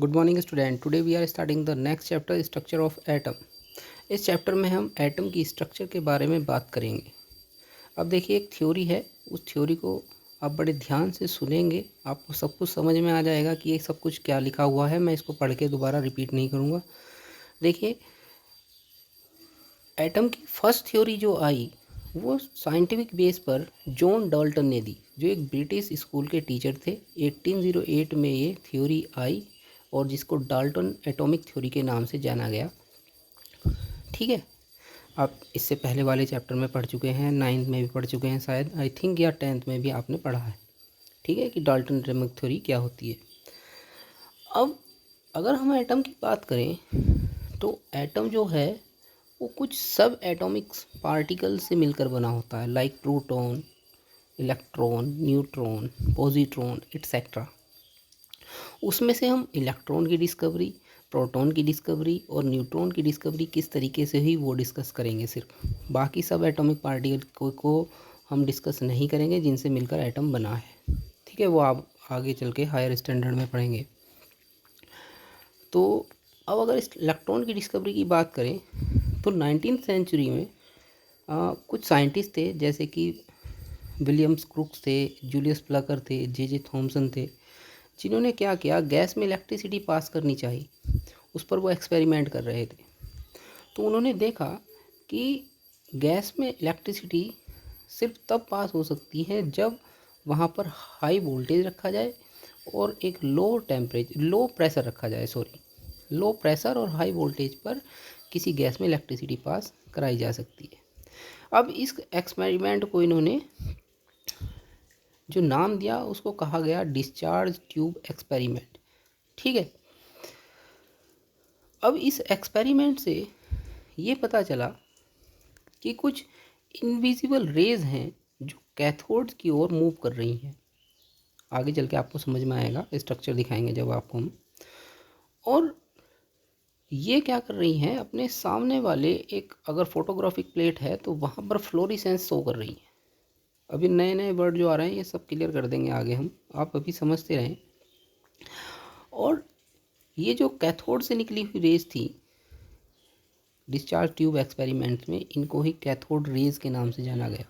Good morning student. Today we are starting the next chapter structure of atom. इस chapter में हम atom की structure के बारे में बात करेंगे। अब देखिए, एक थ्योरी है, उस थ्योरी को आप बड़े ध्यान से सुनेंगे, आपको सब कुछ समझ में आ जाएगा कि ये सब कुछ क्या लिखा हुआ है। मैं इसको पढ़ के दोबारा रिपीट नहीं करूँगा। देखिए, एटम की फर्स्ट थ्योरी जो आई वो साइंटिफिक बेस पर जॉन डाल्टन ने दी, जो एक ब्रिटिश स्कूल के टीचर थे। 1808 में ये थ्योरी आई और जिसको डाल्टन एटॉमिक थ्योरी के नाम से जाना गया। ठीक है, आप इससे पहले वाले चैप्टर में पढ़ चुके हैं, 9th में भी पढ़ चुके हैं शायद, आई थिंक, या 10th में भी आपने पढ़ा है। ठीक है, कि डाल्टन एटॉमिक थ्योरी क्या होती है। अब अगर हम एटम की बात करें तो एटम जो है वो कुछ सब एटॉमिक पार्टिकल से मिलकर बना होता है, like proton, electron, neutron, positron etcetera. उसमें से हम इलेक्ट्रॉन की डिस्कवरी, प्रोटॉन की डिस्कवरी और न्यूट्रॉन की डिस्कवरी किस तरीके से हुई वो डिस्कस करेंगे। सिर्फ बाकी सब एटॉमिक पार्टिकल को हम डिस्कस नहीं करेंगे जिनसे मिलकर एटम बना है। ठीक है, वो आप आगे चल के हायर स्टैंडर्ड में पढ़ेंगे। तो अब अगर इस इलेक्ट्रॉन की डिस्कवरी की बात करें तो 19th सेंचुरी में कुछ साइंटिस्ट थे, जैसे कि विलियम्स क्रुक्स थे, जूलियस प्लकर थे, जे थॉमसन थे, जिन्होंने क्या किया, गैस में इलेक्ट्रिसिटी पास करनी चाहिए, उस पर वो एक्सपेरिमेंट कर रहे थे। तो उन्होंने देखा कि गैस में इलेक्ट्रिसिटी सिर्फ तब पास हो सकती है जब वहाँ पर हाई वोल्टेज रखा जाए और एक लो प्रेशर रखा जाए, लो प्रेशर और हाई वोल्टेज पर किसी गैस में इलेक्ट्रिसिटी पास कराई जा सकती है। अब इस एक्सपेरिमेंट को इन्होंने जो नाम दिया उसको कहा गया डिस्चार्ज ट्यूब एक्सपेरिमेंट। ठीक है, अब इस एक्सपेरिमेंट से ये पता चला कि कुछ इनविजिबल रेज हैं जो कैथोड्स की ओर मूव कर रही हैं। आगे चल के आपको समझ में आएगा, स्ट्रक्चर दिखाएंगे जब आपको हम। और ये क्या कर रही हैं, अपने सामने वाले एक अगर फोटोग्राफिक प्लेट है तो वहाँ पर फ्लोरिसेंस शो कर रही हैं। अभी नए नए वर्ड जो आ रहे हैं ये सब क्लियर कर देंगे आगे हम, आप अभी समझते रहें। और ये जो कैथोड से निकली हुई रेज थी डिस्चार्ज ट्यूब एक्सपेरिमेंट में, इनको ही कैथोड रेज के नाम से जाना गया।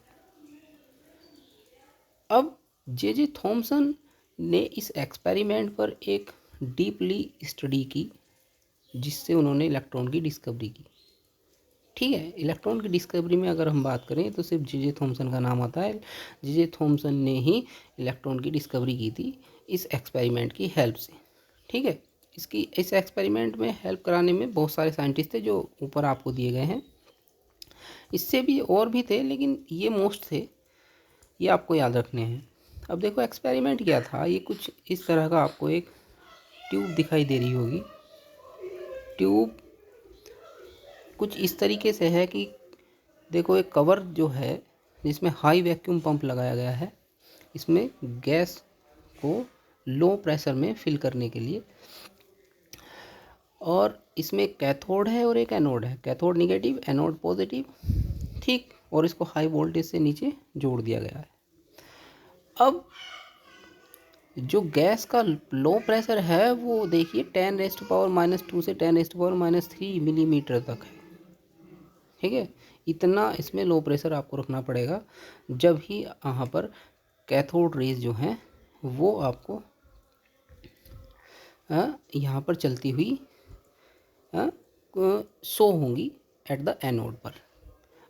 अब जे थॉमसन ने इस एक्सपेरिमेंट पर एक डीपली स्टडी की, जिससे उन्होंने इलेक्ट्रॉन की डिस्कवरी की। ठीक है, इलेक्ट्रॉन की डिस्कवरी में अगर हम बात करें तो सिर्फ जे थॉमसन का नाम आता है। जे थॉमसन ने ही इलेक्ट्रॉन की डिस्कवरी की थी इस एक्सपेरिमेंट की हेल्प से। ठीक है, इस एक्सपेरिमेंट में हेल्प कराने में बहुत सारे साइंटिस्ट थे जो ऊपर आपको दिए गए हैं। इससे भी और भी थे लेकिन ये मोस्ट थे, ये आपको याद रखने हैं। अब देखो एक्सपेरिमेंट क्या था, ये कुछ इस तरह का आपको एक ट्यूब दिखाई दे रही होगी। ट्यूब कुछ इस तरीके से है कि देखो, एक कवर जो है जिसमें हाई वैक्यूम पंप लगाया गया है, इसमें गैस को लो प्रेशर में फिल करने के लिए। और इसमें एक कैथोड है और एक एनोड है, कैथोड निगेटिव, एनोड पॉजिटिव। ठीक, और इसको हाई वोल्टेज से नीचे जोड़ दिया गया है। अब जो गैस का लो प्रेशर है वो देखिए 10⁻⁻² से 10⁻³ मिलीमीटर तक है। ठीक है, इतना इसमें लो प्रेशर आपको रखना पड़ेगा जब ही यहाँ पर कैथोड रेज जो हैं वो आपको यहाँ पर चलती हुई शो होंगी एट द एनोड पर।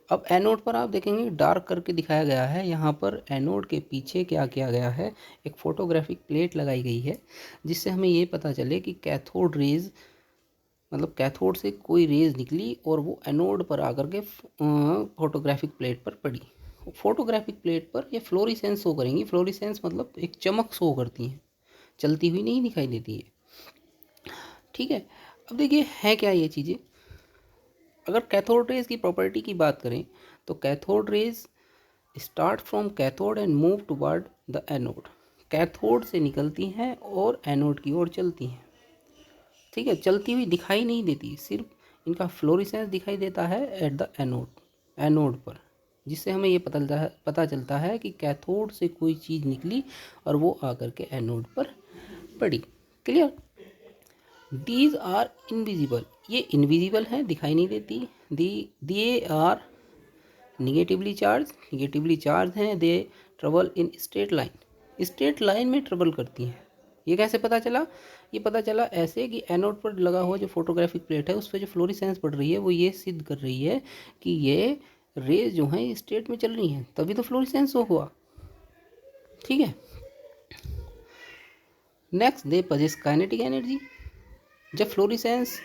अब एनोड पर आप देखेंगे डार्क करके दिखाया गया है, यहाँ पर एनोड के पीछे क्या किया गया है, एक फोटोग्राफिक प्लेट लगाई गई है, जिससे हमें ये पता चले कि कैथोड रेज मतलब कैथोड से कोई रेज निकली और वो एनोड पर आकर के फोटोग्राफिक प्लेट पर पड़ी। फोटोग्राफिक प्लेट पर ये फ्लोरिसेंस शो करेंगी। फ्लोरिसेंस मतलब एक चमक शो करती हैं, चलती हुई नहीं दिखाई देती है। ठीक है, अब देखिए है क्या ये चीज़ें। अगर कैथोड रेज की प्रॉपर्टी की बात करें तो cathode rays start from cathode and move toward the anode. Cathode से निकलती हैं और एनोड की ओर चलती हैं। ठीक है, चलती हुई दिखाई नहीं देती, सिर्फ इनका फ्लोरिसेंस दिखाई देता है एट द एनोड पर, जिससे हमें ये पता चलता है कि कैथोड से कोई चीज़ निकली और वो आकर के एनोड पर पड़ी। क्लियर। दीज आर इनविजिबल, ये इनविजिबल है, दिखाई नहीं देती। दे आर निगेटिवली चार्ज हैं। They travel in straight line में ट्रेवल करती हैं। ये कैसे पता चला? ये पता चला ऐसे कि एनोड पर लगा हुआ जो फोटोग्राफिक प्लेट है उस पर जो फ्लोरेसेंस पड़ रही है वो ये सिद्ध कर रही है कि ये रेज जो हैं स्ट्रेट में चल रही हैं, तभी तो फ्लोरेसेंस हुआ। ठीक है। Next, they possess kinetic energy. जब फ्लोरेसेंस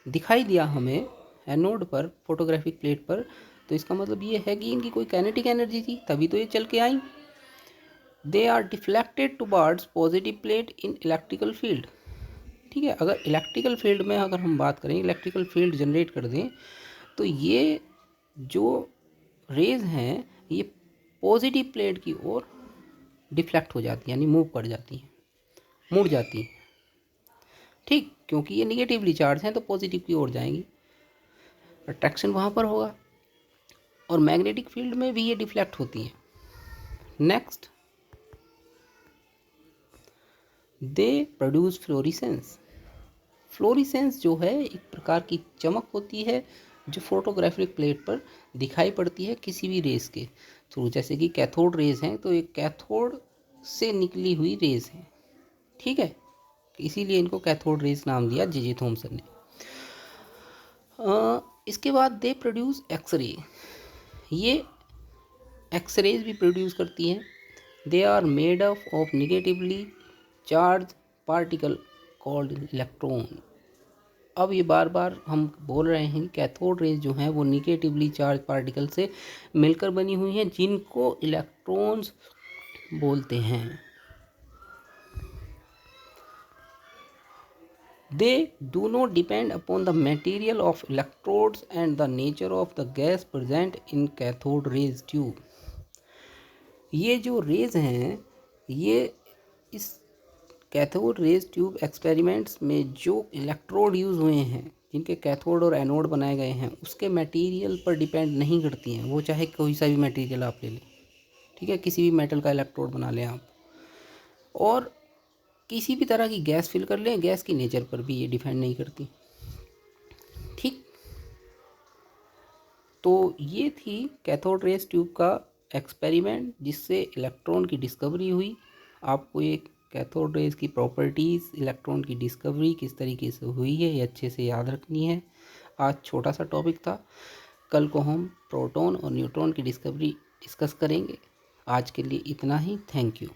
दिखाई दिया हमें एनोड पर फोटोग्राफिक प्लेट पर, तो इसका मतलब ये है कि इनकी कोई काइनेटिक एनर्जी थी, तभी तो ये चल के आई। They are deflected towards positive plate in electrical field. ठीक है, अगर इलेक्ट्रिकल फील्ड में अगर हम बात करें, इलेक्ट्रिकल फील्ड जनरेट कर दें, तो ये जो रेज हैं ये पॉजिटिव प्लेट की ओर डिफ्लेक्ट हो जाती है, यानी मूव कर जाती हैं, मुड़ जाती हैं। ठीक, क्योंकि ये निगेटिवली चार्ज हैं तो पॉजिटिव की ओर जाएंगी, अट्रैक्शन वहाँ पर होगा। और मैग्नेटिक फील्ड में भी ये डिफ्लेक्ट होती हैं। Next, they produce florescence. Florescence जो है एक प्रकार की चमक होती है जो फोटोग्राफिक प्लेट पर दिखाई पड़ती है किसी भी रेस के थ्रू। जैसे कि कैथोड रेज हैं तो एक कैथोड से निकली हुई रेज है। ठीक है, इसीलिए इनको कैथोड रेज नाम दिया जे थॉमसन ने। इसके बाद दे प्रोड्यूस एक्सरे। ये एक्सरेज भी प्रोड्यूस करती हैं। They are made up of negatively charge particle called electron. अब ये बार बार हम बोल रहे हैं कि कैथोड रेज जो हैं वो निगेटिवली चार्ज पार्टिकल से मिलकर बनी हुई हैं जिनको इलेक्ट्रॉन्स बोलते हैं। They do not depend upon the material of electrodes and the nature of the gas present in cathode rays tube. ये जो रेज हैं ये इस कैथोड रेज ट्यूब एक्सपेरिमेंट्स में जो इलेक्ट्रोड यूज़ हुए हैं, जिनके कैथोड और एनोड बनाए गए हैं, उसके मटेरियल पर डिपेंड नहीं करती हैं। वो चाहे कोई सा भी मटेरियल आप ले लें, ठीक है, किसी भी मेटल का इलेक्ट्रोड बना लें आप, और किसी भी तरह की गैस फिल कर लें, गैस की नेचर पर भी ये डिपेंड नहीं करती। ठीक, तो ये थी कैथोड रेज ट्यूब का एक्सपेरिमेंट जिससे इलेक्ट्रॉन की डिस्कवरी हुई। आपको एक कैथोड रेज की प्रॉपर्टीज़, इलेक्ट्रॉन की डिस्कवरी किस तरीके से हुई है ये अच्छे से याद रखनी है। आज छोटा सा टॉपिक था, कल को हम प्रोटॉन और न्यूट्रॉन की डिस्कवरी डिस्कस करेंगे। आज के लिए इतना ही, थैंक यू।